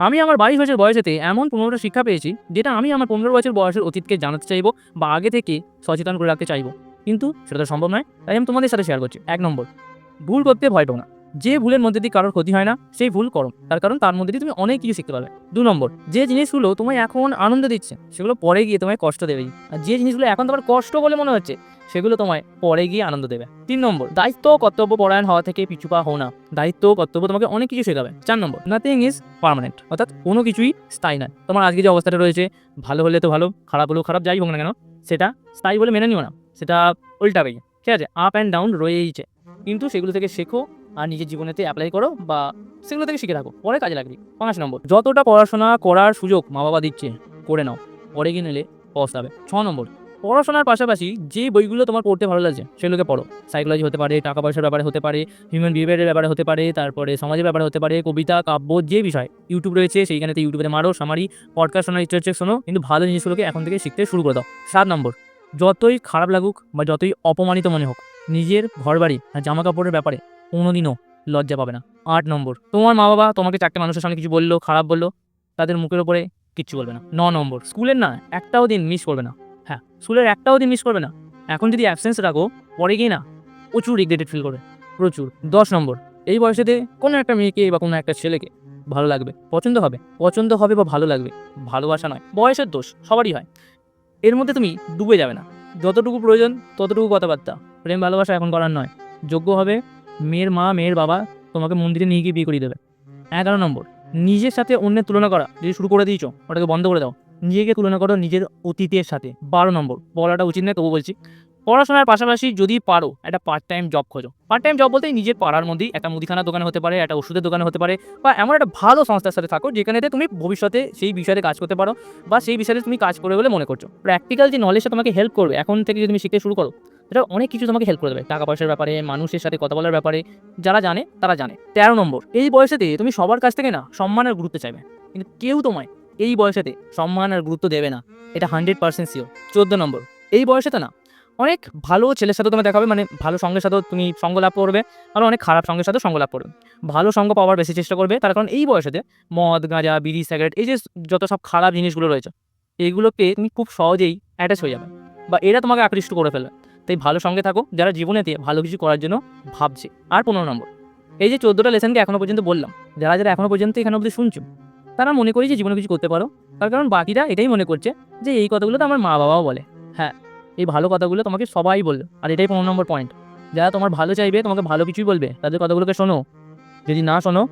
আমি আমার 22 বছর বয়সেতে এমন 15টা শিক্ষা পেয়েছি, যেটা আমি আমার 15 বছর বয়সের অতীতকে জানাতে চাইবো বা আগে থেকে সচেতন করে রাখতে চাইবো। কিন্তু সেটা তো সম্ভব নয়। তাই আমি তোমাদের সাথে শেয়ার করছি। 1 নম্বর, ভুল করতে ভয় পেও না। যে ভুলের মধ্যে দিয়ে কারোর ক্ষতি হয় না, সেই ভুল করো। তার কারণ তার মধ্যে দিয়ে তুমি অনেক কিছু শিখতে পারবে। 2 নম্বর, যে জিনিসগুলো তোমায় এখন আনন্দ দিচ্ছে, সেগুলো পরে গিয়ে তোমায় কষ্ট দেবেই। আর যে জিনিসগুলো এখন তোমার কষ্ট বলে মনে হচ্ছে, সেগুলো তোমায় পরে গিয়ে আনন্দ দেবে। 3 নম্বর, দায়িত্ব ও কর্তব্য পরায়ণ হওয়া থেকে পিছু পা হও না। দায়িত্ব ও কর্তব্য তোমাকে অনেক কিছু শেখাবে। 4 নম্বর, নাথিং ইজ পার্মানেন্ট, অর্থাৎ কোনো কিছুই স্থায়ী নয়। তোমার আজকে যে অবস্থাটা রয়েছে, ভালো হলে তো ভালো, খারাপ হলেও খারাপ, যাই হোক না কেন, সেটা স্থায়ী বলে মেনে নিও না। সেটা উল্টাবেই, ঠিক আছে? আপ অ্যান্ড ডাউন রয়েইছে, কিন্তু সেগুলো থেকে শেখো আর নিজের জীবনেতে অ্যাপ্লাই করো, বা সেগুলো থেকে শিখে রাখো, পরে কাজে লাগবে। 5 নম্বর, যতটা পড়াশোনা করার সুযোগ মা বাবা দিচ্ছে, করে নাও, পরে গিয়ে নিলে পস্তাবে। 6 নম্বর, পড়াশোনার পাশাপাশি যে বইগুলো তোমার পড়তে ভালো লাগছে সেগুলোকে পড়ো। সাইকোলজি হতে পারে, টাকা পয়সার ব্যাপারে হতে পারে, হিউম্যান বিহেভিয়ারের ব্যাপারে হতে পারে, তারপরে সমাজের ব্যাপারে হতে পারে, কবিতা, কাব্য, যে বিষয়। ইউটিউব রয়েছে, সেইখানেতে ইউটিউবে মারো, সামারি, পডকাস্ট শোনার ইচ্ছা হচ্ছে শোনো, কিন্তু ভালো জিনিসগুলোকে এখন থেকে শিখতে শুরু করে দাও। 7 নম্বর, যতই খারাপ লাগুক বা যতই অপমানিত মনে হোক, নিজের ঘরবাড়ি আর জামা কাপড়ের ব্যাপারে কোনোদিনও লজ্জা পাবে না। 8 নম্বর, তোমার মা বাবা তোমাকে 4টে মানুষের সামনে কিছু বললো, খারাপ বললো, তাদের মুখের উপরে কিচ্ছু বলবে না। 9 নম্বর, স্কুলের না একটাও দিন মিস করবে না। হ্যাঁ, স্কুলের একটাও দিন মিস করবে না। এখন যদি অ্যাবসেন্স রাখো, পরে গিয়ে না প্রচুর রিগ্রেটেড ফিল করবে, প্রচুর। 10 নম্বর, এই বয়সেতে কোনো একটা মেয়েকে বা কোনো একটা ছেলেকে ভালো লাগবে, পছন্দ হবে বা ভালো লাগবে, ভালোবাসা নয়, বয়সের দোষ, সবারই হয়। এর মধ্যে তুমি ডুবে যাবে না। যতটুকু প্রয়োজন ততটুকু কথাবার্তা, প্রেম ভালোবাসা এখন করার নয়। যোগ্য হবে, মেয়ের মা মেয়ের বাবা তোমাকে মন্দিরে নিয়ে গিয়ে বিয়ে করিয়ে দেবে। 11 নম্বর, নিজের সাথে অন্যের তুলনা করা যদি শুরু করে দিয়েছো, ওটাকে বন্ধ করে দাও। নিজেকে তুলনা করো নিজের অতীতের সাথে। 12 নম্বর, বলাটা উচিত নয় তবু বলছি, পড়াশোনার পাশাপাশি যদি পারো একটা পার্ট টাইম জব খোঁজো। পার্ট টাইম জব বলতে নিজের পাড়ার মধ্যেই একটা মুদিখানার দোকানে হতে পারে, একটা ওষুধের দোকানে হতে পারে, বা এমন একটা ভালো সংস্থার সাথে থাকো যেখানেতে তুমি ভবিষ্যতে সেই বিষয়ে কাজ করতে পারো, বা সেই বিষয়ে তুমি কাজ করবে বলে মনে করছো। প্র্যাকটিক্যাল যে নলেজটা তোমাকে হেল্প করবে এখন থেকে যদি তুমি শিখতে শুরু করো, এটা অনেক কিছু তোমাকে হেল্প করে দেবে, টাকা পয়সার ব্যাপারে, মানুষের সাথে কথা বলার ব্যাপারে। যারা জানে তারা জানে। 13 নম্বর, এই বয়সেতে তুমি সবার কাছ থেকে না সম্মান আর গুরুত্ব চাইবে, কিন্তু কেউ তোমায় এই বয়সেতে সম্মান আর গুরুত্ব দেবে না, এটা 100% শিওর। 14 নম্বর, এই বয়সেতে না অনেক ভালো ছেলের সাথেও তোমার দেখা হবে, মানে ভালো সঙ্গের সাথেও তুমি সঙ্গ লাভ করবে, আর অনেক খারাপ সঙ্গের সাথেও সঙ্গ লাভ করবে। ভালো সঙ্গ পাওয়ার বেশি চেষ্টা করবে, তার কারণ এই বয়সেতে মদ, গাঁজা, বিড়ি, সিগারেট, এই যে যত সব খারাপ জিনিসগুলো রয়েছে, এইগুলোকে তুমি খুব সহজেই অ্যাটাচ হয়ে যাবে, বা এরা তোমাকে আকৃষ্ট করে ফেলবে। তাই ভালো সঙ্গে থাকো, যারা জীবনেতে ভালো কিছু করার জন্য ভাবছে। আর 15 নম্বর, এই যে 14টা লেসনকে এখনো পর্যন্ত বললাম, যারা যারা এখনো পর্যন্ত এখানে অবধি শুনছো, তারা মনে করি যে জীবনে কিছু করতে পারো, তার কারণ বাকিরা এটাই মনে করছে যে এই কথাগুলো তো আমার মা বাবাও বলে। হ্যাঁ, এই ভালো কথাগুলো তোমাকে সবাই বলবে, আর এটাই 15 নম্বর পয়েন্ট। যারা তোমার ভালো চাইবে, তোমাকে ভালো কিছুই বলবে, তাদের কথাগুলোকে শোনো। যদি না শোনো,